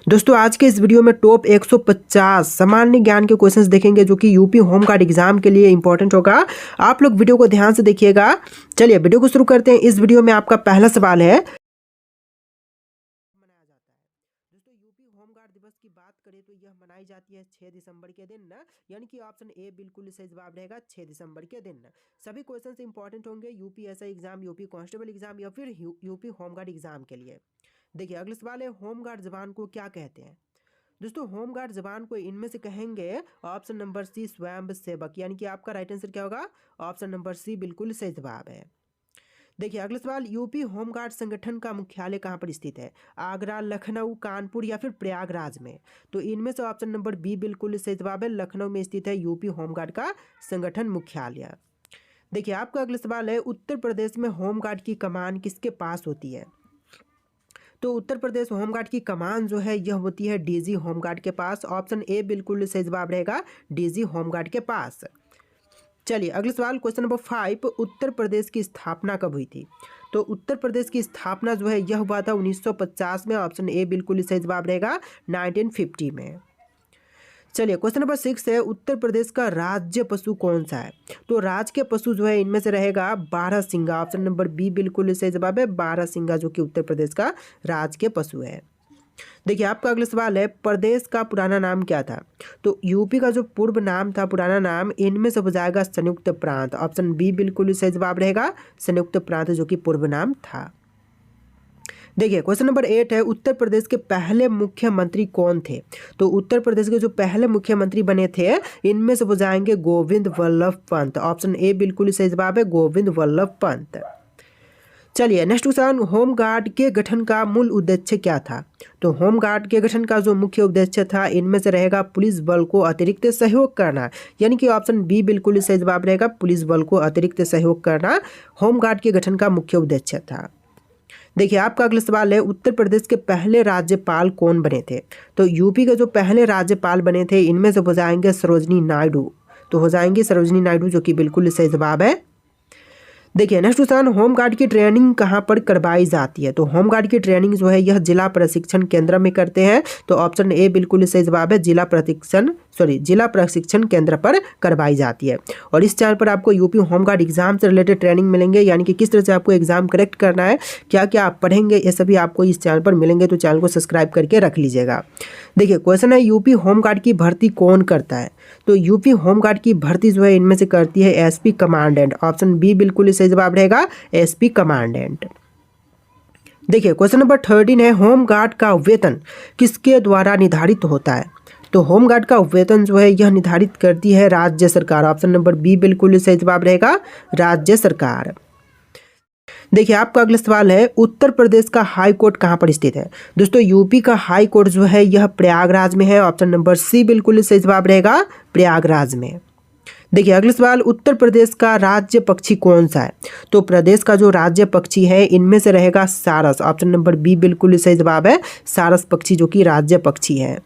दोस्तों आज के इस वीडियो में टॉप 150 सामान्य ज्ञान के क्वेश्चंस देखेंगे जो कि यूपी होम गार्ड एग्जाम के लिए इंपॉर्टेंट होगा। आप लोग वीडियो को ध्यान से देखिएगा। चलिए वीडियो को शुरू करते हैं। इस वीडियो में आपका पहला सवाल है, मनाया जाता है। दोस्तों यूपी होम गार्ड दिवस की बात करें तो यह मनाई जाती है 6 दिसंबर के दिन, यानी कि ऑप्शन ए बिल्कुल सही जवाब रहेगा 6 दिसंबर के दिन। सभी क्वेश्चंस इंपॉर्टेंट होंगे UPSI exam, UP constable exam या फिर यूपी होम गार्ड एग्जाम के लिए। देखिए अगला सवाल है, होम गार्ड जवान को क्या कहते हैं। दोस्तों होम गार्ड जवान को इनमें से कहेंगे ऑप्शन नंबर सी स्वयं सेवक, यानी कि आपका राइट आंसर क्या होगा, ऑप्शन नंबर सी बिल्कुल सही जवाब है। देखिए अगला सवाल, यूपी होम गार्ड संगठन का मुख्यालय कहाँ पर स्थित है, आगरा, लखनऊ, कानपुर या फिर प्रयागराज में। तो इनमें से ऑप्शन नंबर बी बिल्कुल सही जवाब है, लखनऊ में स्थित है यूपी होम गार्ड का संगठन मुख्यालय। देखिए आपका अगला सवाल है, उत्तर प्रदेश में होम गार्ड की कमान किसके पास होती है। तो उत्तर प्रदेश होम गार्ड की कमान जो है यह होती है डीजी होम गार्ड के पास। ऑप्शन ए बिल्कुल सही जवाब रहेगा, डीजी होम गार्ड के पास। चलिए अगला सवाल, क्वेश्चन नंबर 5, उत्तर प्रदेश की स्थापना कब हुई थी। तो उत्तर प्रदेश की स्थापना जो है यह हुआ था 1950 में। ऑप्शन ए बिल्कुल सही जवाब रहेगा 1950 में। चलिए क्वेश्चन नंबर 6 है, उत्तर प्रदेश का राज्य पशु कौन सा है। तो राज्य के पशु जो है इनमें से रहेगा बारहसिंगा। ऑप्शन नंबर बी बिल्कुल सही जवाब है, बारहसिंगा जो कि उत्तर प्रदेश का राज्य के पशु है। देखिए आपका अगला सवाल है, प्रदेश का पुराना नाम क्या था। तो यूपी का जो पूर्व नाम था, पुराना नाम, इनमें से हो जाएगा संयुक्त प्रांत। ऑप्शन बी बिल्कुल सही जवाब रहेगा, संयुक्त प्रांत जो कि पूर्व नाम था। देखिए क्वेश्चन नंबर 8 है, उत्तर प्रदेश के पहले मुख्यमंत्री कौन थे। तो उत्तर प्रदेश के जो पहले मुख्यमंत्री बने थे इनमें से हो जाएंगे गोविंद वल्लभ पंत। ऑप्शन ए बिल्कुल सही जवाब है, गोविंद वल्लभ पंत। चलिए नेक्स्ट क्वेश्चन, होम गार्ड के गठन का मूल उद्देश्य क्या था। तो होम गार्ड के गठन का जो मुख्य उद्देश्य था इनमें से रहेगा पुलिस बल को अतिरिक्त सहयोग करना, यानी कि ऑप्शन बी बिल्कुल सही जवाब रहेगा, पुलिस बल को अतिरिक्त सहयोग करना होम गार्ड के गठन का मुख्य उद्देश्य था। देखिए आपका अगला सवाल है, उत्तर प्रदेश के पहले राज्यपाल कौन बने थे। तो यूपी के जो पहले राज्यपाल बने थे इनमें से हो जाएंगे सरोजनी नायडू। तो हो जाएंगे सरोजनी नायडू जो कि बिल्कुल सही जवाब है। देखिए नेक्स्ट क्वेश्चन, होम गार्ड की ट्रेनिंग कहाँ पर करवाई जाती है। तो होम गार्ड की ट्रेनिंग जो है यह जिला प्रशिक्षण केंद्र में करते हैं। तो ऑप्शन ए बिल्कुल सही जवाब है, जिला प्रशिक्षण केंद्र पर करवाई जाती है। और इस चैनल पर आपको यूपी होम गार्ड एग्जाम से रिलेटेड ट्रेनिंग मिलेंगे, यानी कि किस तरह से आपको एग्जाम करेक्ट करना है, क्या क्या आप पढ़ेंगे, ये सभी आपको इस चैनल पर मिलेंगे। तो चैनल को सब्सक्राइब करके रख लीजिएगा। देखिए क्वेश्चन है, यूपी होम गार्ड की भर्ती कौन करता है। तो यूपी होम गार्ड की भर्ती जो है इनमें से करती है एसपी कमांडेंट। ऑप्शन बी बिल्कुल सही जवाब रहेगा, एसपी कमांडेंट। देखिए क्वेश्चन नंबर 13 है, होम गार्ड का वेतन किसके द्वारा निर्धारित होता है। तो होम गार्ड का वेतन जो है यह निर्धारित करती है राज्य सरकार। ऑप्शन नंबर बी बिल्कुल सही जवाब रहेगा, राज्य सरकार। देखिए आपका अगला सवाल है, उत्तर प्रदेश का हाई कोर्ट कहाँ पर स्थित है। दोस्तों यूपी का हाई कोर्ट जो है यह प्रयागराज में है। ऑप्शन नंबर सी बिल्कुल सही जवाब रहेगा, प्रयागराज में। देखिए अगला सवाल, उत्तर प्रदेश का राज्य पक्षी कौन सा है। तो प्रदेश का जो राज्य पक्षी है इनमें से रहेगा सारस। ऑप्शन नंबर बी बिल्कुल सही जवाब है, सारस पक्षी जो कि राज्य पक्षी है।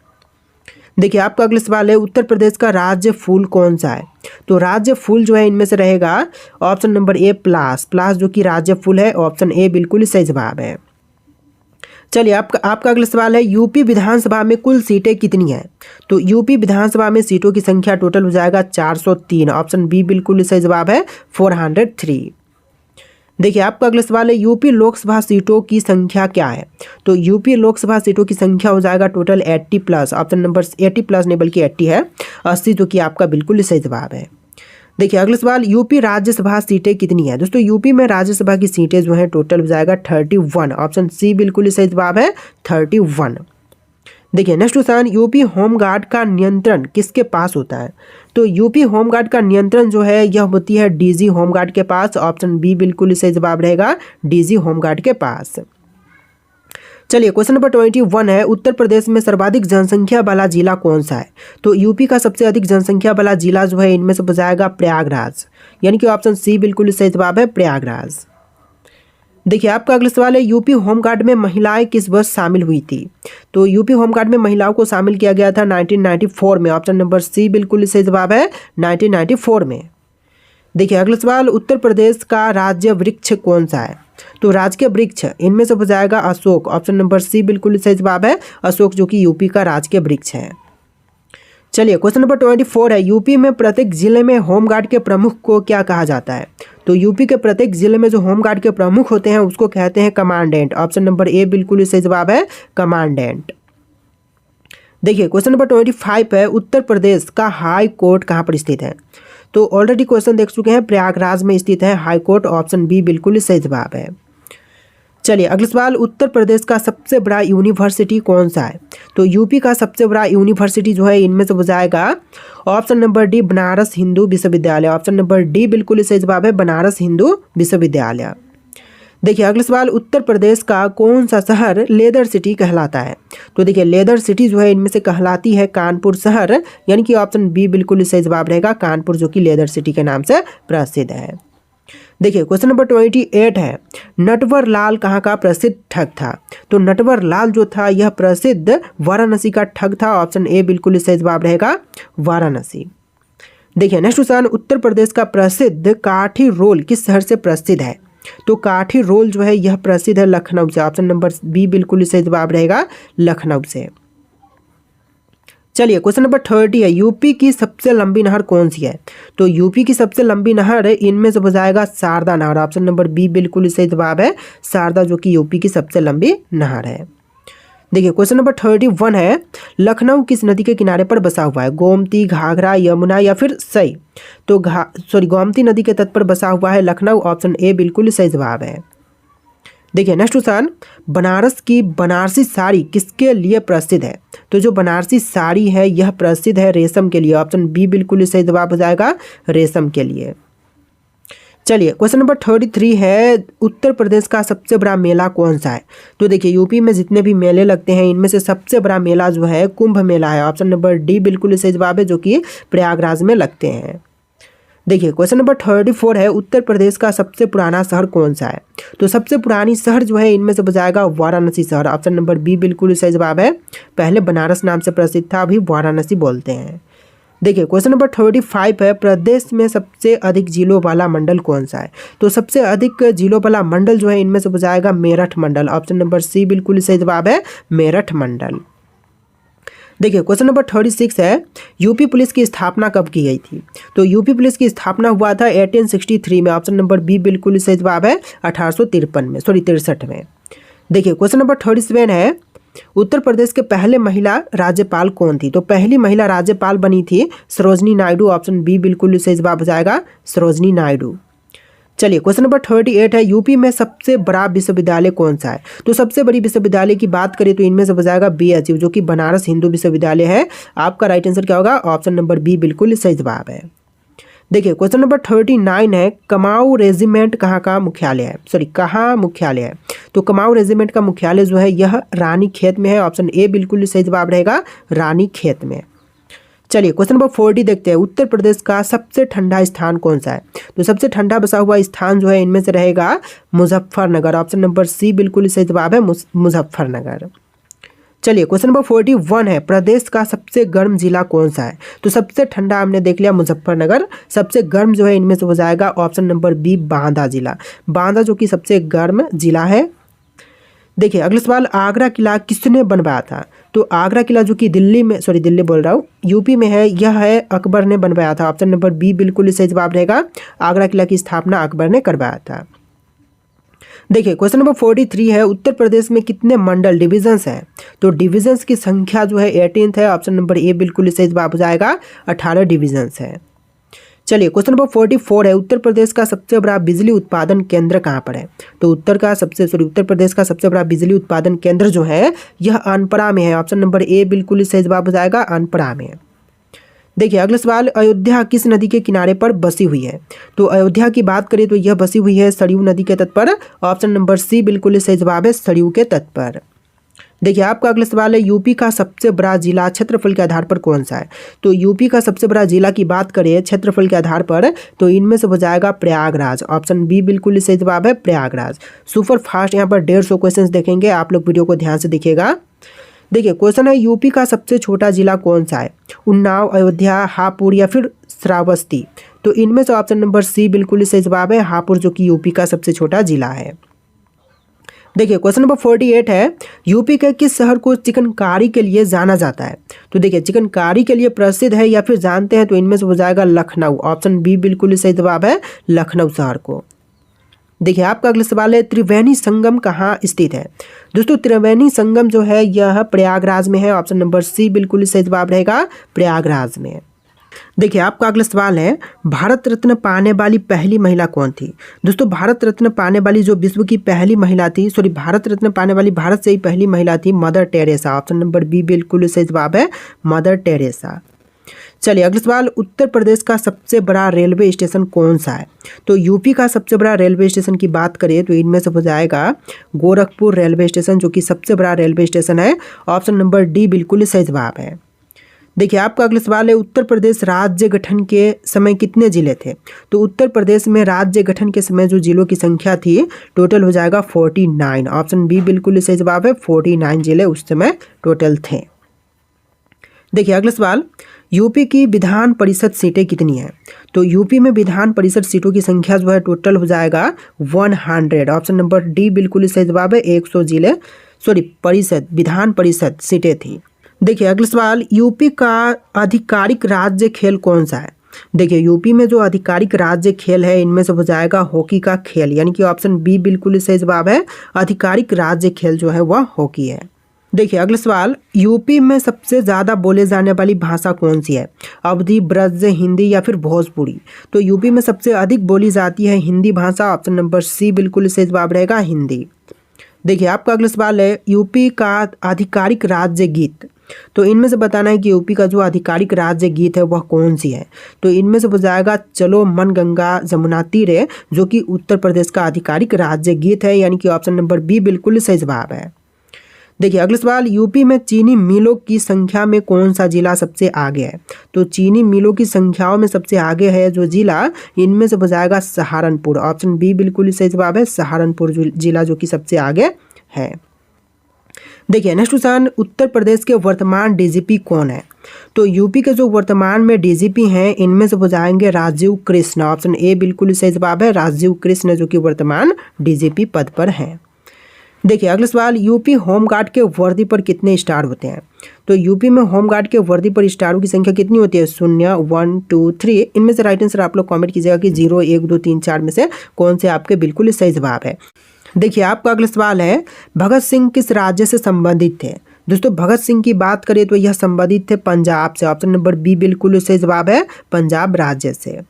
देखिए आपका अगला सवाल है, उत्तर प्रदेश का राज्य फूल कौन सा है। तो राज्य फूल जो है इनमें से रहेगा ऑप्शन नंबर ए प्लास जो कि राज्य फूल है। ऑप्शन ए बिल्कुल सही जवाब है। चलिए आपका अगला सवाल है, यूपी विधानसभा में कुल सीटें कितनी हैं। तो यूपी विधानसभा में सीटों की संख्या टोटल हो जाएगा 403। ऑप्शन बी बिल्कुल सही जवाब है, 403। देखिए आपका अगला सवाल है, यूपी लोकसभा सीटों की संख्या क्या है। तो यूपी लोकसभा सीटों की संख्या हो जाएगा टोटल 80+। ऑप्शन नंबर 80+ नहीं बल्कि 80 है, 80 जो कि आपका बिल्कुल सही जवाब है। देखिए अगला सवाल, यूपी राज्यसभा सीटें कितनी है। दोस्तों यूपी में राज्यसभा की सीटें जो हैं टोटल हो जाएगा 31। ऑप्शन सी बिल्कुल सही जवाब है, 31। देखिए next question, UP home guard का नियंत्रण किसके पास होता है। तो यूपी होम गार्ड का नियंत्रण जो है यह होती है डीजी होम गार्ड के पास। ऑप्शन बी बिल्कुल सही जवाब रहेगा, डीजी होम गार्ड के पास। चलिए क्वेश्चन नंबर 21 है, उत्तर प्रदेश में सर्वाधिक जनसंख्या वाला जिला कौन सा है। तो यूपी का सबसे अधिक जनसंख्या वाला जिला जो है इनमें से हो जाएगा प्रयागराज, यानी कि ऑप्शन सी बिल्कुल सही जवाब है, प्रयागराज। देखिए आपका अगला सवाल है, यूपी होमगार्ड में महिलाएं किस वर्ष शामिल हुई थी। तो यूपी होमगार्ड में महिलाओं को शामिल किया गया था 1994 में। ऑप्शन नंबर सी बिल्कुल सही जवाब है, 1994 में। देखिए अगला सवाल, उत्तर प्रदेश का राज्य वृक्ष कौन सा है। तो राजकीय वृक्ष इनमें से हो जाएगा अशोक, ऑप्शन नंबर सी बिल्कुल सही जवाब है अशोक, जो कि यूपी का राजकीय वृक्ष है। चलिए क्वेश्चन नंबर 24 है, यूपी में प्रत्येक जिले में होमगार्ड के प्रमुख को क्या कहा जाता है? तो यूपी के प्रत्येक जिले में जो होमगार्ड के प्रमुख होते हैं उसको कहते हैं कमांडेंट, ऑप्शन नंबर ए बिल्कुल सही जवाब है कमांडेंट। देखिए क्वेश्चन नंबर 25 है, उत्तर प्रदेश का हाई कोर्ट कहाँ पर स्थित है? तो ऑलरेडी क्वेश्चन देख चुके हैं, प्रयागराज में स्थित है हाई कोर्ट, ऑप्शन बी बिल्कुल सही जवाब है। चलिए अगला सवाल, उत्तर प्रदेश का सबसे बड़ा यूनिवर्सिटी कौन सा है? तो यूपी का सबसे बड़ा यूनिवर्सिटी जो है इनमें से हो जाएगा option number D Banaras Hindu विश्वविद्यालय, ऑप्शन नंबर डी बिल्कुल सही जवाब है बनारस हिंदू विश्वविद्यालय। देखिए अगला सवाल, उत्तर प्रदेश का कौन सा शहर लेदर सिटी कहलाता है? तो देखिए लेदर सिटी जो है इनमें से कहलाती है कानपुर शहर, यानी कि ऑप्शन बी बिल्कुल सही जवाब रहेगा कानपुर, जो कि लेदर सिटी के नाम से प्रसिद्ध है। देखिए क्वेश्चन नंबर 28 है, नटवर लाल कहाँ का प्रसिद्ध ठग था? तो नटवर लाल जो था यह प्रसिद्ध वाराणसी का ठग था, ऑप्शन ए बिल्कुल सही जवाब रहेगा वाराणसी। देखिए नेक्स्ट क्वेश्चन, उत्तर प्रदेश का प्रसिद्ध काठी रोल किस शहर से प्रसिद्ध है? तो काठी रोल जो है यह प्रसिद्ध है लखनऊ से, ऑप्शन नंबर बी बिल्कुल सही जवाब रहेगा लखनऊ से। चलिए क्वेश्चन नंबर 30 है, यूपी की सबसे लंबी नहर कौन सी है? तो यूपी की सबसे लंबी नहर इनमें से हो जाएगा शारदा नहर, ऑप्शन नंबर बी बिल्कुल सही जवाब है शारदा, जो कि यूपी की सबसे लंबी नहर है। देखिए क्वेश्चन नंबर 31 है, लखनऊ किस नदी के किनारे पर बसा हुआ है? गोमती, घाघरा, यमुना या फिर सई? तो गोमती नदी के तट पर बसा हुआ है लखनऊ, ऑप्शन ए बिल्कुल सही जवाब है। देखिए नेक्स्ट क्वेश्चन, बनारस की बनारसी साड़ी किसके लिए प्रसिद्ध है? तो जो बनारसी साड़ी है यह प्रसिद्ध है रेशम के लिए, ऑप्शन बी बिल्कुल सही जवाब हो जाएगा रेशम के लिए। चलिए क्वेश्चन नंबर 33 है, उत्तर प्रदेश का सबसे बड़ा मेला कौन सा है? तो देखिए यूपी में जितने भी मेले लगते हैं इनमें से सबसे बड़ा मेला जो है कुंभ मेला है, ऑप्शन नंबर डी बिल्कुल सही जवाब है, जो कि प्रयागराज में लगते हैं। देखिए क्वेश्चन नंबर 34 है, उत्तर प्रदेश का सबसे पुराना शहर कौन सा है? तो सबसे पुरानी शहर जो है इनमें से बजाएगा वाराणसी शहर, ऑप्शन नंबर बी बिल्कुल सही जवाब है। पहले बनारस नाम से प्रसिद्ध था, अभी वाराणसी बोलते हैं। देखिए क्वेश्चन नंबर 35 है, प्रदेश में सबसे अधिक जिलों वाला मंडल कौन सा है? तो सबसे अधिक जिलों वाला मंडल जो है इनमें से बजाएगा मेरठ मंडल, ऑप्शन नंबर सी बिल्कुल सही जवाब है मेरठ मंडल। देखिए क्वेश्चन नंबर 36 है, यूपी पुलिस की स्थापना कब की गई थी? तो यूपी पुलिस की स्थापना हुआ था 1863 में, ऑप्शन नंबर बी बिल्कुल सही जवाब है 1863 में। देखिए क्वेश्चन नंबर 37 है, उत्तर प्रदेश के पहले महिला राज्यपाल कौन थी? तो पहली महिला राज्यपाल बनी थी सरोजनी नायडू, ऑप्शन बी बिल्कुल सही जवाब हो जाएगा सरोजनी नायडू। चलिए क्वेश्चन नंबर 38 है, यूपी में सबसे बड़ा विश्वविद्यालय कौन सा है? तो सबसे बड़ी विश्वविद्यालय की बात करें तो इनमें से हो जाएगा BHU, जो कि बनारस हिंदू विश्वविद्यालय है। आपका राइट आंसर क्या होगा? ऑप्शन नंबर बी बिल्कुल सही जवाब है। देखिए क्वेश्चन नंबर 39 है, कमाऊ रेजिमेंट कहाँ का मुख्यालय है? कहाँ मुख्यालय है? तो कमाऊ रेजिमेंट का मुख्यालय जो है यह रानी खेत में है, ऑप्शन ए बिल्कुल सही जवाब रहेगा रानी खेत में। चलिए क्वेश्चन नंबर 40 देखते हैं, उत्तर प्रदेश का सबसे ठंडा स्थान कौन सा है? तो सबसे ठंडा बसा हुआ स्थान जो है इनमें से रहेगा मुजफ्फरनगर, ऑप्शन नंबर सी बिल्कुल सही जवाब है मुजफ्फरनगर। चलिए क्वेश्चन नंबर 41 है, प्रदेश का सबसे गर्म जिला कौन सा है? तो सबसे ठंडा हमने देख लिया मुजफ्फरनगर, सबसे गर्म जो है इनमें से हो जाएगा ऑप्शन नंबर बी बांदा जिला, बांदा जो कि सबसे गर्म जिला है। देखिए अगला सवाल, आगरा किला किसने बनवाया था? तो आगरा किला जो कि दिल्ली बोल रहा हूँ यूपी में है, यह है अकबर ने बनवाया था, ऑप्शन नंबर बी बिल्कुल सही जवाब रहेगा। आगरा किला की स्थापना अकबर ने करवाया था। देखिए क्वेश्चन नंबर 43 है, उत्तर प्रदेश में कितने मंडल डिविजन्स हैं? तो डिविजन्स की संख्या जो है 18 है, ऑप्शन नंबर ए बिल्कुल सही जवाब हो जाएगा 18 डिविजन्स है। चलिए क्वेश्चन नंबर 44 है, उत्तर प्रदेश का सबसे बड़ा बिजली उत्पादन केंद्र कहाँ पर है? तो उत्तर प्रदेश का सबसे बड़ा बिजली उत्पादन केंद्र जो है यह अनपरा में है, ऑप्शन नंबर ए बिल्कुल सही जवाब हो जाएगा अनपरा में। देखिए अगला सवाल, अयोध्या किस नदी के किनारे पर बसी हुई है? तो अयोध्या की बात करें तो यह बसी हुई है सरयू नदी के तट पर, ऑप्शन नंबर सी बिल्कुल सही जवाब है सरयू के तट पर। देखिए आपका अगला सवाल है, यूपी का सबसे बड़ा जिला क्षेत्रफल के आधार पर कौन सा है? तो यूपी का सबसे बड़ा जिला की बात करें क्षेत्रफल के आधार पर तो इनमें से हो जाएगा प्रयागराज, ऑप्शन बी बिल्कुल सही जवाब है प्रयागराज। सुपर फास्ट यहाँ पर 150 क्वेश्चन देखेंगे, आप लोग वीडियो को ध्यान से देखिएगा। देखिए क्वेश्चन है, यूपी का सबसे छोटा जिला कौन सा है? उन्नाव, अयोध्या, हापुड़ या फिर श्रावस्ती? तो इनमें से ऑप्शन नंबर सी बिल्कुल सही जवाब है हापुड़, जो कि यूपी का सबसे छोटा जिला है। देखिए क्वेश्चन नंबर 48 है, यूपी के किस शहर को चिकनकारी के लिए जाना जाता है? तो देखिए चिकनकारी के लिए प्रसिद्ध है या फिर जानते हैं, तो इनमें से हो जाएगा लखनऊ। ऑप्शन बी बिल्कुल ही सही जवाब है, लखनऊ शहर को। देखिए आपका अगला सवाल है, त्रिवेणी संगम कहाँ स्थित है? दोस्तों त्रिवेणी संगम जो है यह प्रयागराज में है। ऑप्शन नंबर सी बिल्कुल ही सही जवाब रहेगा, प्रयागराज में। देखिए आपका अगला सवाल है, भारत रत्न पाने वाली पहली महिला कौन थी? दोस्तों भारत रत्न पाने वाली जो विश्व की पहली महिला थी, भारत रत्न पाने वाली भारत से ही पहली महिला थी Mother Teresa. Option number B बिल्कुल सही जवाब है, मदर टेरेसा। चलिए अगला सवाल, उत्तर प्रदेश का सबसे बड़ा रेलवे स्टेशन कौन सा है? तो यूपी का सबसे बड़ा रेलवे स्टेशन की बात करें तो इनमें से हो जाएगा गोरखपुर रेलवे स्टेशन, जो कि सबसे बड़ा रेलवे स्टेशन है। ऑप्शन नंबर डी बिल्कुल सही जवाब है। देखिए आपका अगला सवाल है, उत्तर प्रदेश राज्य गठन के समय कितने जिले थे? तो उत्तर प्रदेश में राज्य गठन के समय जो जिलों की संख्या थी टोटल हो जाएगा 49। ऑप्शन बी बिल्कुल सही जवाब है, 49 जिले उस समय टोटल थे। देखिए अगला सवाल, यूपी की विधान परिषद सीटें कितनी हैं? तो यूपी में विधान परिषद सीटों की संख्या जो है टोटल हो जाएगा 100। ऑप्शन नंबर डी बिल्कुल सही जवाब है, 100 जिले परिषद विधान परिषद सीटें थी। देखिए अगला सवाल, यूपी का आधिकारिक राज्य खेल कौन सा है? देखिए यूपी में जो आधिकारिक राज्य खेल है इनमें से हो जाएगा हॉकी का खेल, यानी कि ऑप्शन बी बिल्कुल सही जवाब है, आधिकारिक राज्य खेल जो है वह हॉकी है। देखिए अगला सवाल, यूपी में सबसे ज़्यादा बोले जाने वाली भाषा कौन सी है? अवधी, ब्रज, हिंदी या फिर भोजपुरी? तो यूपी में सबसे अधिक बोली जाती है हिंदी भाषा। ऑप्शन नंबर सी बिल्कुल सही जवाब रहेगा, हिंदी। देखिए आपका अगला सवाल है, यूपी का आधिकारिक राज्य गीत। तो इनमें से बताना है कि यूपी का जो आधिकारिक राज्य गीत है वह कौन सी है? तो इनमें से हो जाएगा चलो मन गंगा जमुना तीरे, जो कि उत्तर प्रदेश का आधिकारिक राज्य गीत है, यानी कि ऑप्शन नंबर बी बिल्कुल सही जवाब है। देखिए अगला सवाल, यूपी में चीनी मिलों की संख्या में कौन सा जिला सबसे आगे है? तो चीनी मिलों की संख्याओं में सबसे आगे है जो जिला, इनमें से हो जाएगा सहारनपुर। ऑप्शन बी बिल्कुल सही जवाब है, सहारनपुर जिला जो कि सबसे आगे है। देखिए नेक्स्ट क्वेश्चन, उत्तर प्रदेश के वर्तमान डीजीपी कौन है? तो यूपी के जो वर्तमान में डीजीपी हैं इनमें से हो जाएंगे राजीव कृष्ण। ऑप्शन ए बिल्कुल सही जवाब है, राजीव कृष्ण जो कि वर्तमान डीजीपी पद पर हैं। देखिए अगला सवाल, यूपी होमगार्ड के वर्दी पर कितने स्टार होते हैं? तो यूपी में होमगार्ड के वर्दी पर स्टारों की संख्या कितनी होती है? 0, 1, 2, 3। इनमें से राइट आंसर आप लोग कमेंट कीजिएगा कि 0, 1, 2, 3, 4 में से कौन से आपके बिल्कुल सही जवाब है। देखिए आपका अगला सवाल है, भगत सिंह किस राज्य से संबंधित थे? दोस्तों भगत सिंह की बात करें तो यह संबंधित थे पंजाब से। ऑप्शन नंबर बी बिल्कुल सही जवाब है, पंजाब राज्य से।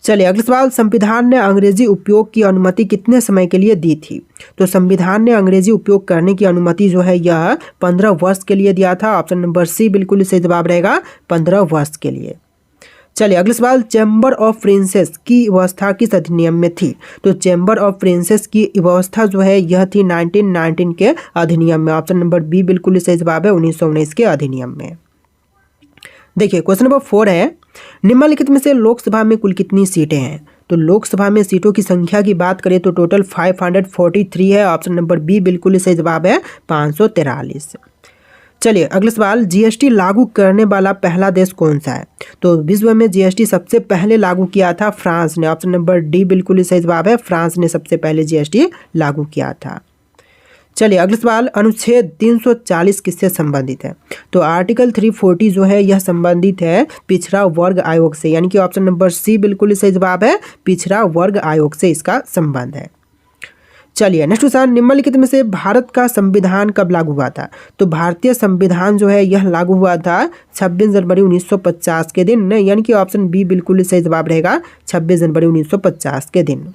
चलिए अगला सवाल, संविधान ने अंग्रेजी उपयोग की अनुमति कितने समय के लिए दी थी? तो संविधान ने अंग्रेजी उपयोग करने की अनुमति जो है यह 15 वर्ष के लिए दिया था। ऑप्शन नंबर सी बिल्कुल सही जवाब रहेगा, 15 वर्ष के लिए। चलिए अगला सवाल, चैम्बर ऑफ प्रिंसेस की व्यवस्था किस अधिनियम में थी? तो चैम्बर ऑफ प्रिंसेस की व्यवस्था जो है यह थी 1919 के अधिनियम में। ऑप्शन नंबर बी बिल्कुल सही जवाब है, 1919 के अधिनियम में। देखिए क्वेश्चन नंबर 4 है, निम्नलिखित में से लोकसभा में कुल कितनी सीटें हैं? तो लोकसभा में सीटों की संख्या की बात करें तो टोटल 543 है। ऑप्शन नंबर बी बिल्कुल सही जवाब है, 543। चलिए अगला सवाल, जीएसटी लागू करने वाला पहला देश कौन सा है? तो विश्व में जीएसटी सबसे पहले लागू किया था फ्रांस ने। ऑप्शन नंबर डी बिल्कुल सही जवाब है, फ्रांस ने सबसे पहले जीएसटी लागू किया था। चलिए अगला सवाल, अनुच्छेद 340 किससे संबंधित है? तो आर्टिकल 340 जो है यह संबंधित है पिछड़ा वर्ग आयोग से, यानी कि ऑप्शन नंबर सी बिल्कुल सही जवाब है, पिछड़ा वर्ग आयोग से इसका संबंध है। चलिए नेक्स्ट क्वेश्चन, निम्नलिखित में से भारत का संविधान कब लागू हुआ था? तो भारतीय संविधान जो है यह लागू हुआ था 26 जनवरी 1950 के दिन, यानी कि ऑप्शन बी बिल्कुल सही जवाब रहेगा, 26 जनवरी 1950 के दिन।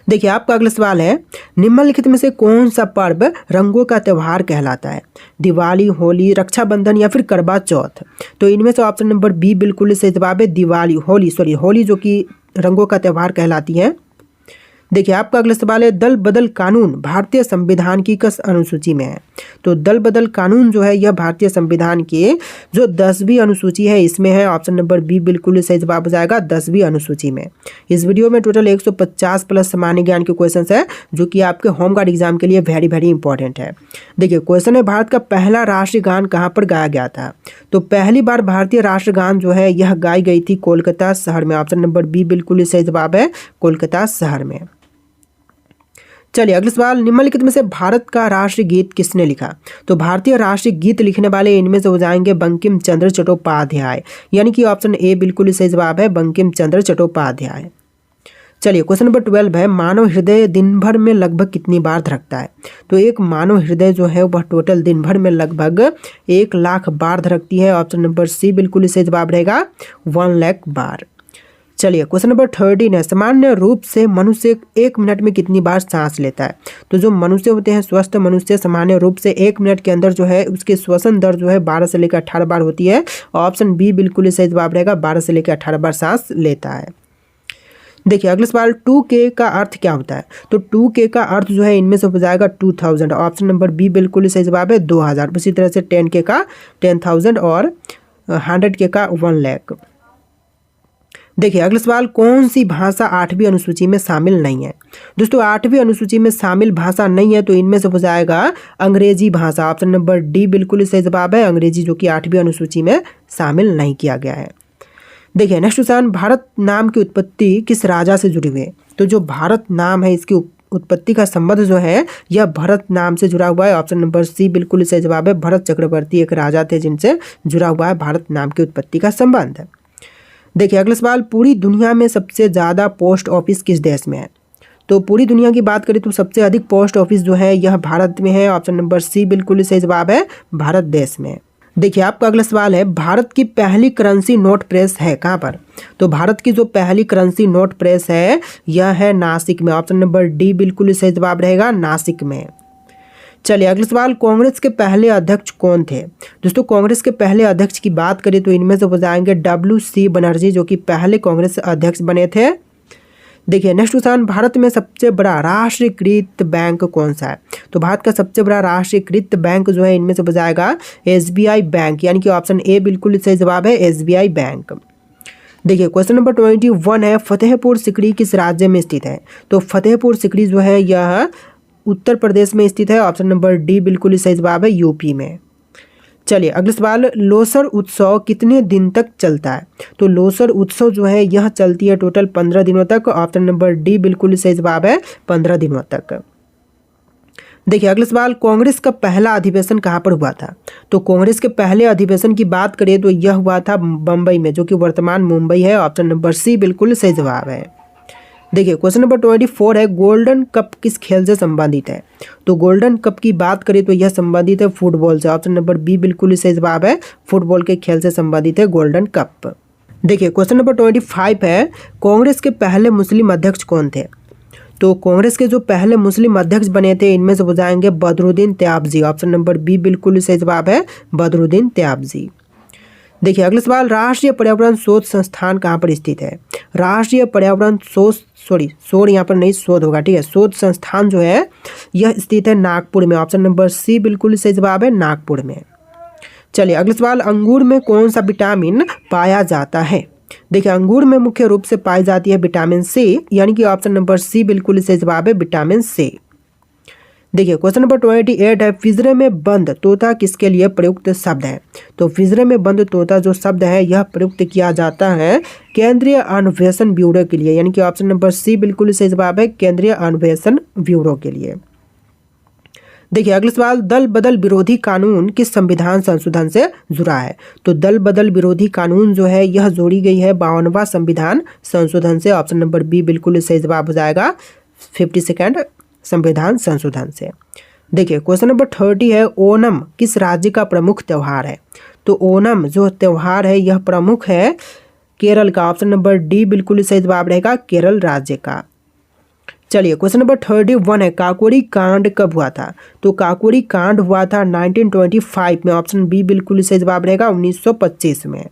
देखिए आपका अगला सवाल है, निम्नलिखित में से कौन सा पर्व रंगों का त्यौहार कहलाता है? दिवाली, होली, रक्षाबंधन या फिर करवा चौथ? तो इनमें से ऑप्शन नंबर बी बिल्कुल सही जवाब है, दिवाली, होली जो कि रंगों का त्यौहार कहलाती है। देखिए आपका अगला सवाल है, दल बदल कानून भारतीय संविधान की किस अनुसूची में है? तो दल बदल कानून जो है यह भारतीय संविधान की जो 10वीं अनुसूची है इसमें है। ऑप्शन नंबर बी बिल्कुल सही जवाब हो जाएगा, 10वीं अनुसूची में। इस वीडियो में टोटल 150 प्लस सामान्य ज्ञान के क्वेश्चन है जो कि आपके होमगार्ड एग्जाम के लिए वेरी वेरी इंपॉर्टेंट है। देखिए क्वेश्चन है, भारत का पहला राष्ट्रीय गान कहाँ पर गाया गया था? तो पहली बार भारतीय राष्ट्रगान जो है यह गाई गई थी कोलकाता शहर में। ऑप्शन नंबर बी बिल्कुल सही जवाब है, कोलकाता शहर में। चलिए अगला सवाल, निम्नलिखित में से भारत का राष्ट्रीय गीत किसने लिखा? तो भारतीय राष्ट्रीय गीत लिखने वाले इनमें से हो जाएंगे बंकिम चंद्र चट्टोपाध्याय, यानी कि ऑप्शन ए बिल्कुल ही सही जवाब है, बंकिम चंद्र चट्टोपाध्याय। चलिए क्वेश्चन नंबर 12 है, मानव हृदय दिन भर में लगभग कितनी बार धड़कता है? तो एक मानव हृदय जो है वह टोटल दिन भर में लगभग 1,00,000 बार धड़कती है। ऑप्शन नंबर सी बिल्कुल ही सही जवाब रहेगा, 1,00,000 बार। चलिए क्वेश्चन नंबर 13 है, सामान्य रूप से मनुष्य 1 मिनट में कितनी बार सांस लेता है? तो जो मनुष्य होते हैं, स्वस्थ मनुष्य, सामान्य रूप से 1 मिनट के अंदर जो है उसकी श्वसन दर जो है 12 से लेकर 18 बार होती है। ऑप्शन बी बिल्कुल ही सही जवाब रहेगा, 12 से लेकर 18 बार सांस लेता है। देखिए अगला सवाल, 2K का अर्थ क्या होता है? तो 2K का अर्थ जो है इनमें से हो जाएगा 2000। ऑप्शन नंबर बी बिल्कुल ही सही जवाब है, 2000। उसी तरह से 10K का 10,000 और 100K का 1,00,000। देखिए अगला सवाल, कौन सी भाषा 8वीं अनुसूची में शामिल नहीं है? दोस्तों 8वीं अनुसूची में शामिल भाषा नहीं है तो इनमें से हो जाएगा अंग्रेजी भाषा। ऑप्शन नंबर डी बिल्कुल ही सही जवाब है, अंग्रेजी, जो कि 8वीं अनुसूची में शामिल नहीं किया गया है। देखिए नेक्स्ट क्वेश्चन, भारत नाम की उत्पत्ति किस राजा से जुड़ी हुई है? तो जो भारत नाम है इसकी उत्पत्ति का संबंध जो है यह भरत नाम से जुड़ा हुआ है। ऑप्शन नंबर सी बिल्कुल सही जवाब है, भरत चक्रवर्ती एक राजा थे जिनसे जुड़ा हुआ है भारत नाम की उत्पत्ति का संबंध। देखिए अगला सवाल, पूरी दुनिया में सबसे ज़्यादा पोस्ट ऑफिस किस देश में है? तो पूरी दुनिया की बात करें तो सबसे अधिक पोस्ट ऑफिस जो है यह भारत में है। ऑप्शन नंबर सी बिल्कुल सही जवाब है, भारत देश में। देखिए आपका अगला सवाल है, भारत की पहली करेंसी नोट प्रेस है कहाँ पर? तो भारत की जो पहली करेंसी नोट प्रेस है यह है नासिक में। ऑप्शन नंबर डी बिल्कुल सही जवाब रहेगा, नासिक में। चलिए अगला सवाल, कांग्रेस के पहले अध्यक्ष कौन थे? दोस्तों कांग्रेस के पहले अध्यक्ष की बात करें तो इनमें से हो जाएंगे WC बनर्जी, जो कि पहले कांग्रेस अध्यक्ष बने थे। देखिए नेक्स्ट क्वेश्चन, भारत में सबसे बड़ा राष्ट्रीयकृत बैंक कौन सा है? तो भारत का सबसे बड़ा राष्ट्रीयकृत बैंक जो है इनमें से हो जाएगा SBI बैंक, यानी कि ऑप्शन ए बिल्कुल सही जवाब है, SBI बैंक। देखिए क्वेश्चन नंबर 21 है, फतेहपुर सिकरी किस राज्य में स्थित है? तो फतेहपुर सिकरी जो है यह उत्तर प्रदेश में स्थित है। ऑप्शन नंबर डी बिल्कुल सही जवाब है, यूपी में। चलिए अगला सवाल, लोसर उत्सव कितने दिन तक चलता है? तो लोसर उत्सव जो है यह चलती है टोटल 15 दिनों तक। ऑप्शन नंबर डी बिल्कुल सही जवाब है, 15 दिनों तक। देखिए अगला सवाल, कांग्रेस का पहला अधिवेशन कहाँ पर हुआ था? तो कांग्रेस के पहले अधिवेशन की बात करें तो यह हुआ था बम्बई में, जो कि वर्तमान मुंबई है। ऑप्शन नंबर सी बिल्कुल सही जवाब है। देखिए क्वेश्चन नंबर 24 है, गोल्डन कप किस खेल से संबंधित है? तो गोल्डन कप की बात करें तो यह संबंधित है फुटबॉल से। ऑप्शन नंबर बी बिल्कुल सही जवाब है, फुटबॉल के खेल से संबंधित है गोल्डन कप। देखिए क्वेश्चन नंबर 25 है, कांग्रेस के पहले मुस्लिम अध्यक्ष कौन थे? तो कांग्रेस के जो पहले मुस्लिम अध्यक्ष बने थे इनमें से हो जाएंगे Badruddin Tyabji. Option number B बिल्कुल सही जवाब है, बदरुद्दीन त्याबजी। देखिए अगला सवाल, राष्ट्रीय पर्यावरण शोध संस्थान कहाँ पर स्थित है? राष्ट्रीय पर्यावरण शोध यहाँ पर नहीं, शोध होगा, ठीक है। शोध संस्थान जो है यह स्थित है नागपुर में। ऑप्शन नंबर सी बिल्कुल सही जवाब है, नागपुर में। चलिए अगला सवाल, अंगूर में कौन सा विटामिन पाया जाता है? देखिए अंगूर में मुख्य रूप से पाई जाती है विटामिन सी, यानी कि ऑप्शन नंबर सी बिल्कुल सही जवाब है, विटामिन सी। देखिए क्वेश्चन नंबर 28 है, पिंजरे में बंद तोता किसके लिए प्रयुक्त शब्द है? तो पिंजरे में बंद तोता जो शब्द है यह प्रयुक्त किया जाता है केंद्रीय अन्वेषण ब्यूरो के लिए, यानी कि ऑप्शन नंबर सी बिल्कुल सही जवाब है, केंद्रीय अन्वेषण ब्यूरो के लिए। देखिए अगला सवाल, दल बदल विरोधी कानून किस संविधान संशोधन से जुड़ा है? तो दल बदल विरोधी कानून जो है यह जोड़ी गई है 52वां संविधान संशोधन से। ऑप्शन नंबर बी बिल्कुल सही जवाब हो जाएगा, 52 संविधान संशोधन से। देखिए क्वेश्चन नंबर 30 है, ओणम किस राज्य का प्रमुख त्यौहार है? तो ओणम जो त्यौहार है यह प्रमुख है केरल का। ऑप्शन नंबर डी बिल्कुल सही जवाब रहेगा, केरल राज्य का। चलिए क्वेश्चन नंबर 31 है, काकोरी कांड कब हुआ था? तो काकोरी कांड हुआ था 1925 में। ऑप्शन बी बिल्कुल सही जवाब रहेगा, 1925 में।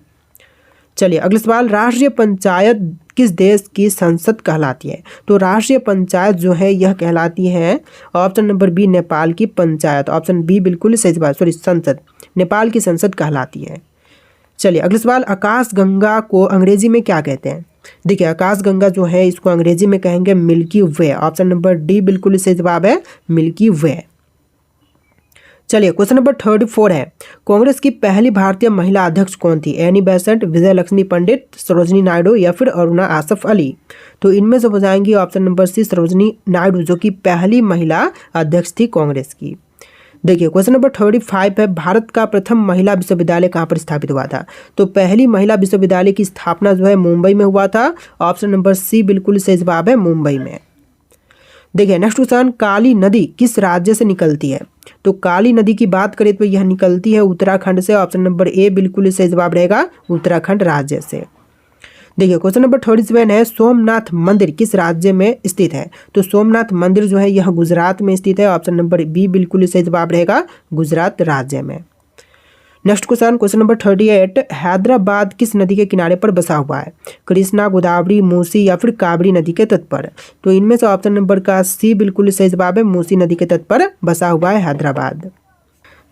चलिए अगला सवाल, राष्ट्रीय पंचायत किस देश की संसद कहलाती है? तो राष्ट्रीय पंचायत जो है यह कहलाती है, ऑप्शन नंबर बी, नेपाल की पंचायत। ऑप्शन बी बिल्कुल सही जवाब, संसद, नेपाल की संसद कहलाती है। चलिए अगला सवाल, आकाश गंगा को अंग्रेजी में क्या कहते हैं? देखिए आकाश गंगा जो है इसको अंग्रेजी में कहेंगे मिल्की वे। ऑप्शन नंबर डी बिल्कुल सही जवाब है, मिल्की वे। चलिए क्वेश्चन नंबर 34 है, कांग्रेस की पहली भारतीय महिला अध्यक्ष कौन थी? एनी बेसेंट, विजय लक्ष्मी पंडित, सरोजनी नायडू या फिर अरुणा आसफ अली? तो इनमें से हो जाएंगी option number C Sarojini Naidu, जो कि पहली महिला अध्यक्ष थी कांग्रेस की। देखिए क्वेश्चन नंबर 35 है, भारत का प्रथम महिला विश्वविद्यालय कहाँ पर स्थापित हुआ था? तो पहली महिला विश्वविद्यालय की स्थापना जो है मुंबई में हुआ था। ऑप्शन नंबर सी बिल्कुल सही जवाब है, मुंबई में। देखिए नेक्स्ट क्वेश्चन, काली नदी किस राज्य से निकलती है? तो काली नदी की बात करें तो यह निकलती है उत्तराखंड से। ऑप्शन नंबर ए बिल्कुल सही जवाब रहेगा, उत्तराखंड राज्य से। देखिए क्वेश्चन नंबर 37 है, सोमनाथ मंदिर किस राज्य में स्थित है? तो सोमनाथ मंदिर जो है यह गुजरात में स्थित है। ऑप्शन नंबर बी बिल्कुल सही जवाब रहेगा, गुजरात राज्य में। नेक्स्ट क्वेश्चन नंबर 38, हैदराबाद किस नदी के किनारे पर बसा हुआ है? कृष्णा, गोदावरी, मूसी या फिर कावेरी नदी के तट पर? तो इनमें से ऑप्शन नंबर का सी बिल्कुल सही जवाब है, मूसी नदी के तट पर बसा हुआ है हैदराबाद।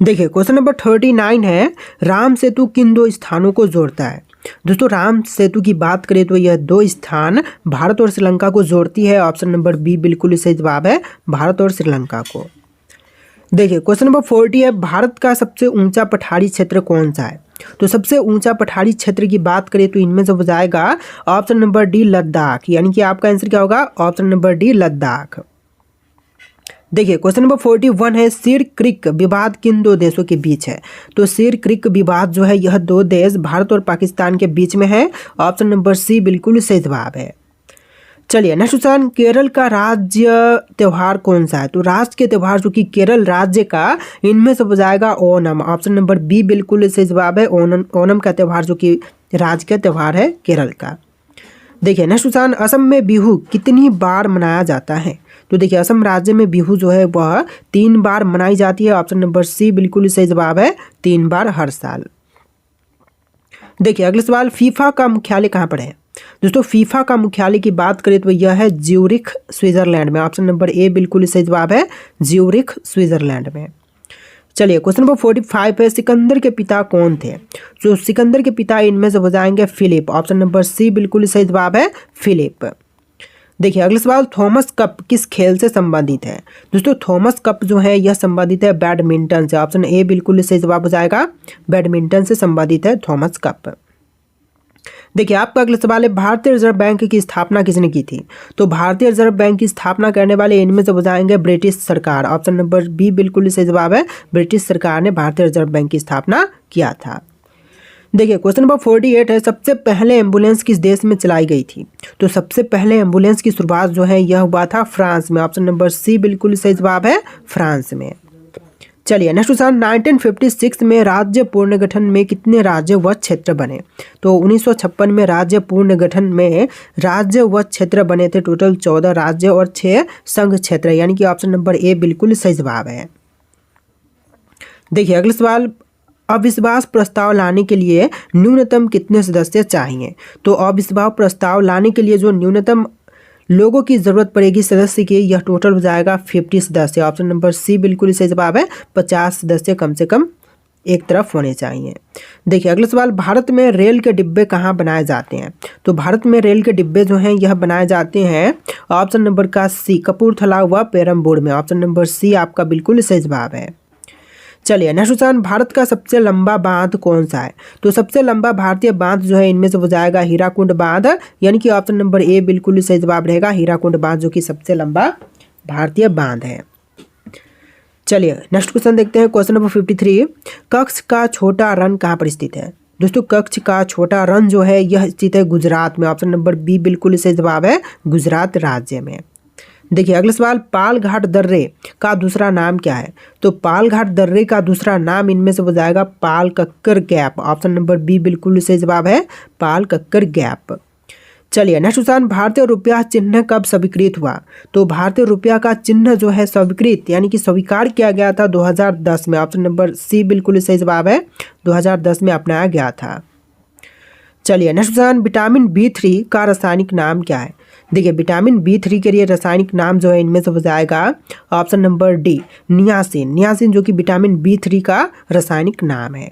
देखिए क्वेश्चन नंबर 39 है, राम सेतु किन दो स्थानों को जोड़ता है? दोस्तों राम सेतु की बात करें तो यह दो स्थान भारत और श्रीलंका को जोड़ती है। ऑप्शन नंबर बी बिल्कुल सही जवाब है, भारत और श्रीलंका को। देखिए क्वेश्चन नंबर 40 है, भारत का सबसे ऊंचा पठारी क्षेत्र कौन सा है? तो सबसे ऊंचा पठारी क्षेत्र की बात करें तो इनमें से हो जाएगा ऑप्शन नंबर डी लद्दाख, यानी कि आपका आंसर क्या होगा? Option number D Ladakh. देखिए क्वेश्चन नंबर 41 है, सीर क्रीक विवाद किन दो देशों के बीच है? तो सीर क्रीक विवाद जो है यह दो देश भारत और पाकिस्तान के बीच में है। ऑप्शन नंबर सी बिल्कुल सही जवाब है। चलिए नेक्स्ट क्वेश्चन, केरल का राज्य त्यौहार कौन सा है? तो राज्य के त्यौहार जो कि केरल राज्य का, इनमें से हो जाएगा ओणम। ऑप्शन नंबर बी बिल्कुल सही जवाब है, ओणम का त्यौहार जो कि राज्य का त्यौहार है केरल का। देखिए नेक्स्ट क्वेश्चन, असम में बिहू कितनी बार मनाया जाता है? तो देखिए असम राज्य में बिहू जो है वह 3 बार मनाई जाती है। ऑप्शन नंबर सी बिल्कुल सही जवाब है, 3 बार हर साल। देखिए अगला सवाल, फीफा का मुख्यालय कहाँ पर है? दोस्तों फीफा का मुख्यालय की बात करें तो यह है ज्यूरिख स्विट्जरलैंड में। ऑप्शन नंबर ए बिल्कुल सही जवाब है, ज्यूरिख स्विट्जरलैंड में। चलिए क्वेश्चन नंबर 45 है, सिकंदर के पिता कौन थे? जो सिकंदर के पिता इनमें से हो जाएंगे फिलिप। ऑप्शन नंबर सी बिल्कुल सही जवाब है, फिलिप। देखिए अगला सवाल, थॉमस कप किस खेल से संबंधित है? दोस्तों थॉमस कप जो है यह संबंधित है बैडमिंटन से। ऑप्शन ए बिल्कुल सही जवाब हो जाएगा, बैडमिंटन से संबंधित है थॉमस कप। देखिए आपका अगला सवाल है, भारतीय रिजर्व बैंक की स्थापना किसने की थी? तो भारतीय रिजर्व बैंक की स्थापना करने वाले इनमें से हो जाएंगे ब्रिटिश सरकार। ऑप्शन नंबर बी बिल्कुल सही जवाब है, ब्रिटिश सरकार ने भारतीय रिजर्व बैंक की स्थापना किया था। देखिए क्वेश्चन नंबर 48 है, सबसे पहले एम्बुलेंस किस देश में चलाई गई थी? तो सबसे पहले एम्बुलेंस की शुरुआत जो है यह हुआ था फ्रांस में। ऑप्शन नंबर सी बिल्कुल सही जवाब है, फ्रांस में। चलिए नेक्स्ट क्वेश्चन, 1956 में राज्य पुनर्गठन में कितने राज्य व क्षेत्र बने? तो 1956 में राज्य पुनर्गठन में राज्य व क्षेत्र बने थे टोटल 14 राज्य और 6 संघ क्षेत्र, यानी कि ऑप्शन नंबर ए बिल्कुल सही जवाब है। देखिए अगला सवाल, अविश्वास प्रस्ताव लाने के लिए न्यूनतम कितने सदस्य चाहिए? तो अविश्वास प्रस्ताव लाने के लिए जो न्यूनतम लोगों की जरूरत पड़ेगी सदस्य की, यह टोटल हो जाएगा 50 सदस्य। ऑप्शन नंबर सी बिल्कुल सही जवाब है, 50 सदस्य कम से कम एक तरफ होने चाहिए। देखिए अगला सवाल, भारत में रेल के डिब्बे कहाँ बनाए जाते हैं? तो भारत में रेल के डिब्बे जो हैं यह बनाए जाते हैं ऑप्शन नंबर का सी, कपूरथला व पेरम्बूर में। ऑप्शन नंबर सी आपका बिल्कुल सही जवाब है। चलिए नेक्स्ट क्वेश्चन, भारत का सबसे लंबा बांध कौन सा है? तो सबसे लंबा भारतीय बांध जो है इनमें से हो जाएगा हीराकुंड बांध, यानी कि ऑप्शन नंबर ए बिल्कुल सही जवाब रहेगा, हीराकुंड बांध जो कि सबसे लंबा भारतीय बांध है। चलिए नेक्स्ट क्वेश्चन देखते हैं, क्वेश्चन नंबर 53, कच्छ का छोटा रण कहाँ पर स्थित है? दोस्तों कच्छ का छोटा रण जो है यह स्थित है गुजरात में। ऑप्शन नंबर बी बिल्कुल सही जवाब है, गुजरात राज्य में। देखिए अगला सवाल, पालघाट दर्रे का दूसरा नाम क्या है? तो पालघाट दर्रे का दूसरा नाम इनमें से हो जाएगा Palakkad gap. Option number B बिल्कुल सही जवाब है, पाल कक्कर गैप। चलिए नेक्स्ट क्वेश्चन, भारतीय रुपया चिन्ह कब स्वीकृत हुआ? तो भारतीय रुपया का चिन्ह जो है स्वीकृत यानी कि स्वीकार किया गया था 2010 में। ऑप्शन नंबर सी बिल्कुल सही जवाब है, 2010 में अपनाया गया था। चलिए नेक्स्ट क्वेश्चन, विटामिन B3 का रासायनिक नाम क्या है? देखिए विटामिन B3 के लिए रासायनिक नाम जो है इनमें से हो जाएगा option number D, niacin. Niacin जो कि विटामिन B3 का रासायनिक नाम है।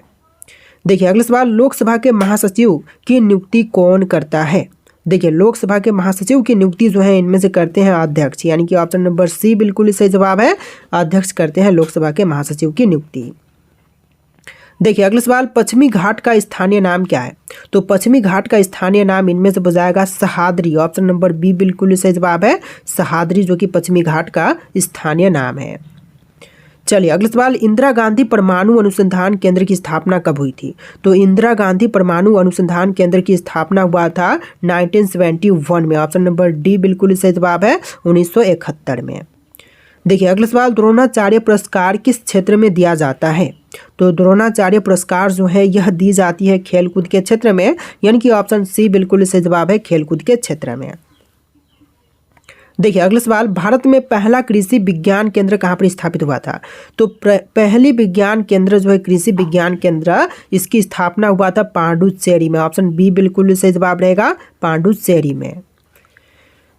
देखिए अगला सवाल, लोकसभा के महासचिव की नियुक्ति कौन करता है? देखिए लोकसभा के महासचिव की नियुक्ति जो है इनमें से करते हैं अध्यक्ष, यानी कि ऑप्शन नंबर सी बिल्कुल सही जवाब है, अध्यक्ष करते हैं लोकसभा के महासचिव की नियुक्ति। देखिए अगला सवाल, पश्चिमी घाट का स्थानीय नाम क्या है? तो पश्चिमी घाट का स्थानीय नाम इनमें से बजाएगा सहाद्री, ऑप्शन नंबर बी बिल्कुल सही जवाब है, सहाद्री जो कि पश्चिमी घाट का स्थानीय नाम है। चलिए अगला सवाल, इंदिरा गांधी परमाणु अनुसंधान केंद्र की स्थापना कब हुई थी? तो इंदिरा गांधी परमाणु अनुसंधान केंद्र की स्थापना हुआ था 1971 में, ऑप्शन नंबर डी बिल्कुल सही जवाब है, 1971 में। देखिए अगला सवाल, द्रोणाचार्य पुरस्कार किस क्षेत्र में दिया जाता है? तो द्रोणाचार्य पुरस्कार जो है यह दी जाती है खेलकूद के क्षेत्र में, यानी कि ऑप्शन सी बिल्कुल सही जवाब है, खेलकूद के क्षेत्र में। देखिए अगला सवाल, भारत में पहला कृषि विज्ञान केंद्र कहाँ पर स्थापित हुआ था? तो पहली विज्ञान केंद्र जो है कृषि विज्ञान केंद्र, इसकी स्थापना हुआ था पांडुचेरी में, ऑप्शन बी बिल्कुल सही जवाब रहेगा, पांडुचेरी में।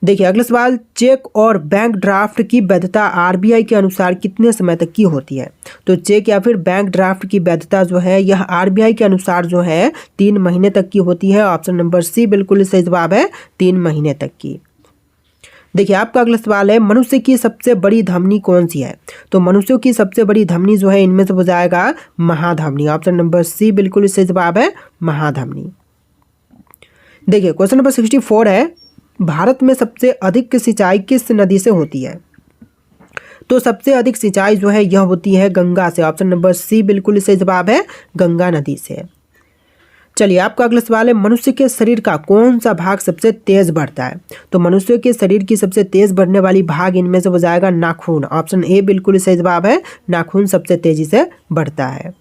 देखिए अगला सवाल, चेक और बैंक ड्राफ्ट की वैधता आरबीआई के अनुसार कितने समय तक की होती है? तो चेक या फिर बैंक ड्राफ्ट की वैधता जो है यह आरबीआई के अनुसार जो है 3 महीने तक की होती है, ऑप्शन नंबर सी बिल्कुल सही जवाब है, 3 महीने तक की। देखिए आपका अगला सवाल है, मनुष्य की सबसे बड़ी धमनी कौन सी है? तो मनुष्यों की सबसे बड़ी धमनी जो है इनमें से हो जाएगा महाधमनी, ऑप्शन नंबर सी बिल्कुल सही जवाब है, महाधमनी। देखिए क्वेश्चन नंबर 64 है, भारत में सबसे अधिक सिंचाई किस नदी से होती है? तो सबसे अधिक सिंचाई जो है यह होती है गंगा से, ऑप्शन नंबर सी बिल्कुल सही जवाब है, गंगा नदी से। चलिए आपका अगला सवाल है, मनुष्य के शरीर का कौन सा भाग सबसे तेज बढ़ता है? तो मनुष्य के शरीर की सबसे तेज बढ़ने वाली भाग इनमें से हो जाएगा नाखून, ऑप्शन ए बिल्कुल सही जवाब है, नाखून सबसे तेजी से बढ़ता है।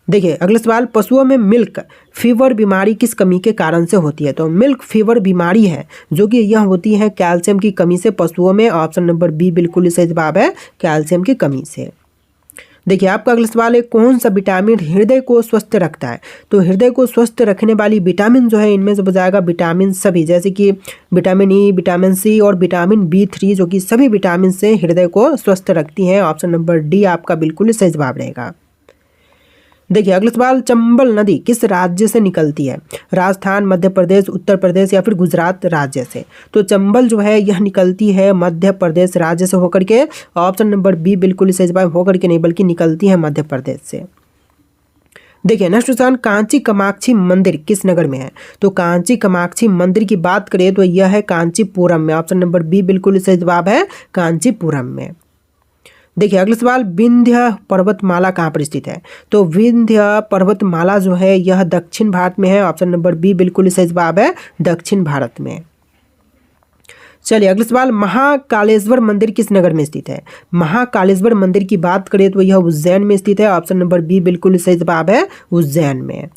देखिए अगला सवाल, पशुओं में मिल्क फीवर बीमारी किस कमी के कारण से होती है? तो मिल्क फीवर बीमारी है जो कि यह होती है कैल्शियम की कमी से पशुओं में, ऑप्शन नंबर बी बिल्कुल सही जवाब है, कैल्शियम की कमी से। देखिए आपका अगला सवाल है, कौन सा विटामिन हृदय को स्वस्थ रखता है? तो हृदय को स्वस्थ रखने वाली विटामिन जो है इनमें से हो जाएगा विटामिन सभी, जैसे कि विटामिन ई, विटामिन सी और विटामिन B3, जो कि सभी विटामिन से हृदय को स्वस्थ रखती हैं, ऑप्शन नंबर डी आपका बिल्कुल सही जवाब रहेगा। देखिए अगला सवाल, चंबल नदी किस राज्य से निकलती है? राजस्थान, मध्य प्रदेश, उत्तर प्रदेश या फिर गुजरात राज्य से? तो चंबल जो है यह निकलती है मध्य प्रदेश राज्य से होकर के, ऑप्शन नंबर बी बिल्कुल सही जवाब, होकर के नहीं बल्कि निकलती है मध्य प्रदेश से। देखिए नेक्स्ट क्वेश्चन, कांची कामाक्षी मंदिर किस नगर में है? तो कांची कामाक्षी मंदिर की बात करें तो यह है कांचीपुरम में, ऑप्शन नंबर बी बिल्कुल सही जवाब है, कांचीपुरम में। देखिए अगला सवाल, विंध्य पर्वतमाला कहाँ पर स्थित है? तो विंध्य पर्वतमाला जो है यह दक्षिण भारत में है, ऑप्शन नंबर बी बिल्कुल सही जवाब है, दक्षिण भारत में। चलिए अगला सवाल, महाकालेश्वर मंदिर किस नगर में स्थित है? महाकालेश्वर मंदिर की बात करें तो यह उज्जैन में स्थित है, ऑप्शन नंबर बी बिल्कुल सही जवाब है, उज्जैन में।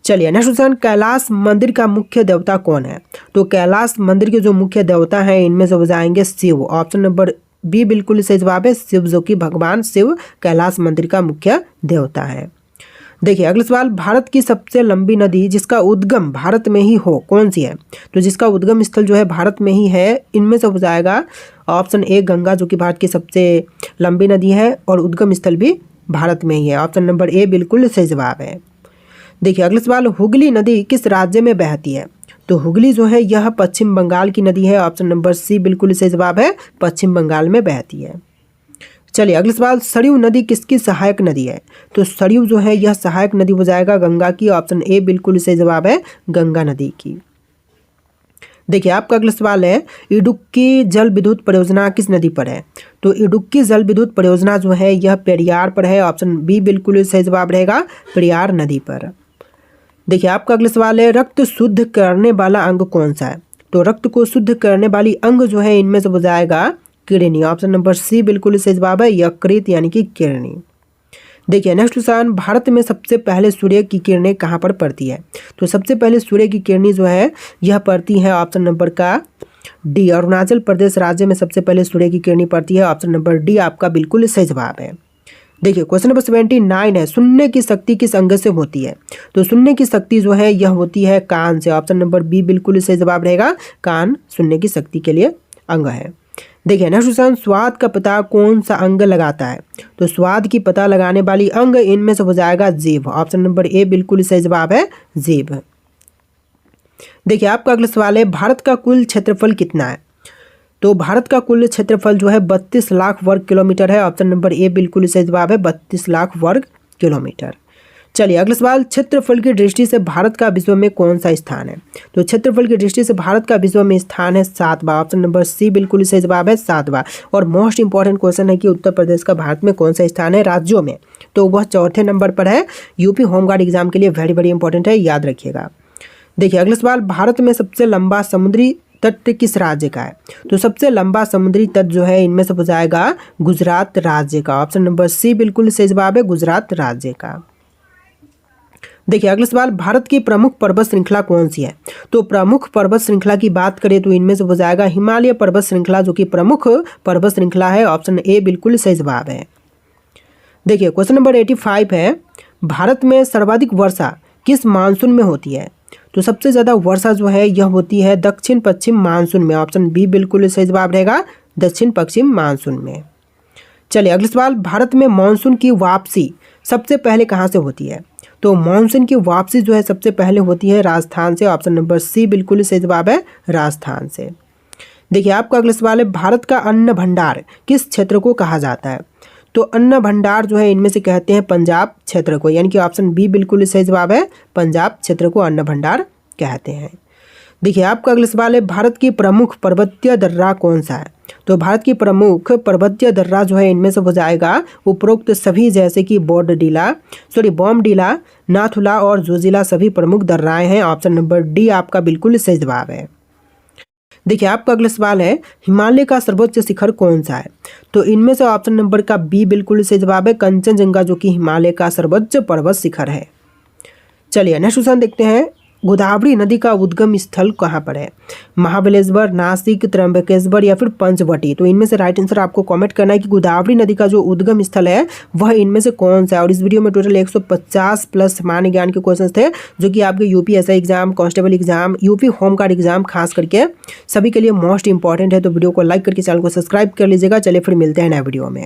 चलिए नेक्स्ट क्वेश्चन, कैलाश मंदिर का मुख्य देवता कौन है? तो कैलाश मंदिर के जो मुख्य देवता हैं इनमें से हो जाएंगे शिव, ऑप्शन नंबर बी बिल्कुल सही जवाब है, शिव, जो कि भगवान शिव कैलाश मंदिर का मुख्य देवता है। देखिए अगला सवाल, भारत की सबसे लंबी नदी जिसका उद्गम भारत में ही हो कौन सी है? तो जिसका उद्गम स्थल जो है भारत में ही है, इनमें से हो जाएगा ऑप्शन ए गंगा, जो कि भारत की सबसे लंबी नदी है और उद्गम स्थल भी भारत में ही है, ऑप्शन नंबर ए बिल्कुल सही जवाब है। देखिए अगला सवाल, हुगली नदी किस राज्य में बहती है? तो हुगली जो है यह पश्चिम बंगाल की नदी है, ऑप्शन नंबर सी बिल्कुल सही जवाब है, पश्चिम बंगाल में बहती है। चलिए अगला सवाल, सरयू नदी किसकी सहायक नदी है? तो सरयू जो है यह सहायक नदी हो जाएगा गंगा की, ऑप्शन ए बिल्कुल सही जवाब है, गंगा नदी की। देखिए आपका अगला सवाल है, इडुक्की जल विद्युत परियोजना किस नदी पर है? तो इडुक्की जल विद्युत परियोजना जो है यह पेरियार पर है, ऑप्शन बी बिल्कुल सही जवाब रहेगा, पेरियार नदी पर। देखिए आपका अगला सवाल है, रक्त शुद्ध करने वाला अंग कौन सा है? तो रक्त को शुद्ध करने वाली अंग जो है इनमें से हो जाएगा किडनी, ऑप्शन नंबर सी बिल्कुल सही जवाब है, यकृत यानी कि किडनी। देखिए नेक्स्ट क्वेश्चन, भारत में सबसे पहले सूर्य की किरणें कहाँ पर पड़ती है? तो सबसे पहले सूर्य की किरणें जो है यह पड़ती है, ऑप्शन नंबर का डी, अरुणाचल प्रदेश राज्य में सबसे पहले सूर्य की किरणें पड़ती है, ऑप्शन नंबर डी आपका बिल्कुल सही जवाब है। देखिए क्वेश्चन नंबर 79 है, सुनने की शक्ति किस अंग से होती है? तो सुनने की शक्ति जो है यह होती है कान से, ऑप्शन नंबर बी बिल्कुल सही जवाब रहेगा, कान सुनने की शक्ति के लिए अंग है। देखिए नेक्स्ट क्वेश्चन, स्वाद का पता कौन सा अंग लगाता है? तो स्वाद की पता लगाने वाली अंग इनमें से हो जाएगा जीभ, ऑप्शन नंबर ए बिल्कुल सही जवाब है, जीभ। देखिए आपका अगला सवाल है, भारत का कुल क्षेत्रफल कितना है? तो भारत का कुल क्षेत्रफल जो है 32 लाख वर्ग किलोमीटर है। ऑप्शन नंबर ए बिल्कुल सही जवाब है, 32 लाख वर्ग किलोमीटर। चलिए अगला सवाल, क्षेत्रफल की दृष्टि से भारत का विश्व में कौन सा स्थान है? तो क्षेत्रफल की दृष्टि से भारत का विश्व में स्थान है 7वां। ऑप्शन नंबर सी बिल्कुल सही जवाब है, 7वां। और मोस्ट इंपॉर्टेंट क्वेश्चन है कि उत्तर प्रदेश का भारत में कौन सा स्थान है राज्यों में? तो वह 4थे नंबर पर है। यूपी होमगार्ड एग्जाम के लिए वेरी वेरी इंपॉर्टेंट है, याद रखिएगा। देखिए अगला सवाल, भारत में सबसे लंबा समुद्री तट किस राज्य का है? तो सबसे लंबा समुद्री तट जो है इनमें से हो जाएगा गुजरात राज्य का। ऑप्शन नंबर सी बिल्कुल सही जवाब है, गुजरात राज्य का। देखिए अगला सवाल, भारत की प्रमुख पर्वत श्रृंखला कौन सी है? तो प्रमुख पर्वत श्रृंखला की बात करें तो इनमें से हो जाएगा हिमालय पर्वत श्रृंखला, जो कि प्रमुख पर्वत श्रृंखला है। ऑप्शन ए बिल्कुल सही जवाब है। देखिए क्वेश्चन नंबर 85 है, भारत में सर्वाधिक वर्षा किस मानसून में होती है? तो सबसे ज़्यादा वर्षा जो है यह होती है दक्षिण पश्चिम मानसून में। ऑप्शन बी बिल्कुल सही जवाब रहेगा, दक्षिण पश्चिम मानसून में। चलिए अगला सवाल, भारत में मानसून की वापसी सबसे पहले कहाँ से होती है? तो मानसून की वापसी जो है सबसे पहले होती है राजस्थान से। ऑप्शन नंबर सी बिल्कुल सही जवाब है, राजस्थान से। देखिए आपका अगला सवाल है, भारत का अन्न भंडार किस क्षेत्र को कहा जाता है? तो अन्न भंडार जो है इनमें से कहते हैं पंजाब क्षेत्र को, यानी कि ऑप्शन बी बिल्कुल सही जवाब है, पंजाब क्षेत्र को अन्न भंडार कहते हैं। देखिए आपका अगला सवाल है, भारत की प्रमुख पर्वतीय दर्रा कौन सा है? तो भारत की प्रमुख पर्वतीय दर्रा जो है इनमें से हो जाएगा उपरोक्त सभी, जैसे कि बॉमडीला, नाथुला और जोजिला सभी प्रमुख दर्राएं हैं। ऑप्शन नंबर डी आपका बिल्कुल सही जवाब है। देखिए आपका अगला सवाल है, हिमालय का सर्वोच्च शिखर कौन सा है? तो इनमें से ऑप्शन नंबर का बी बिल्कुल सही जवाब है, कंचनजंगा, जो कि हिमालय का सर्वोच्च पर्वत शिखर है। चलिए नेक्स्ट क्वेश्चन देखते हैं, गोदावरी नदी का उद्गम स्थल कहाँ पर है? महाबलेश्वर, नासिक, त्र्यंबकेश्वर या फिर पंचवटी? तो इनमें से राइट आंसर आपको कमेंट करना है कि गोदावरी नदी का जो उद्गम स्थल है वह इनमें से कौन सा है। और इस वीडियो में टोटल 150 प्लस सामान्य ज्ञान के क्वेश्चन थे, जो कि आपके UPSI exam, constable exam, UP home guard exam खास करके सभी के लिए मोस्ट इंपॉर्टेंट है। तो वीडियो को लाइक करके चैनल को सब्सक्राइब कर लीजिएगा। चलिए फिर मिलते हैं नए वीडियो में।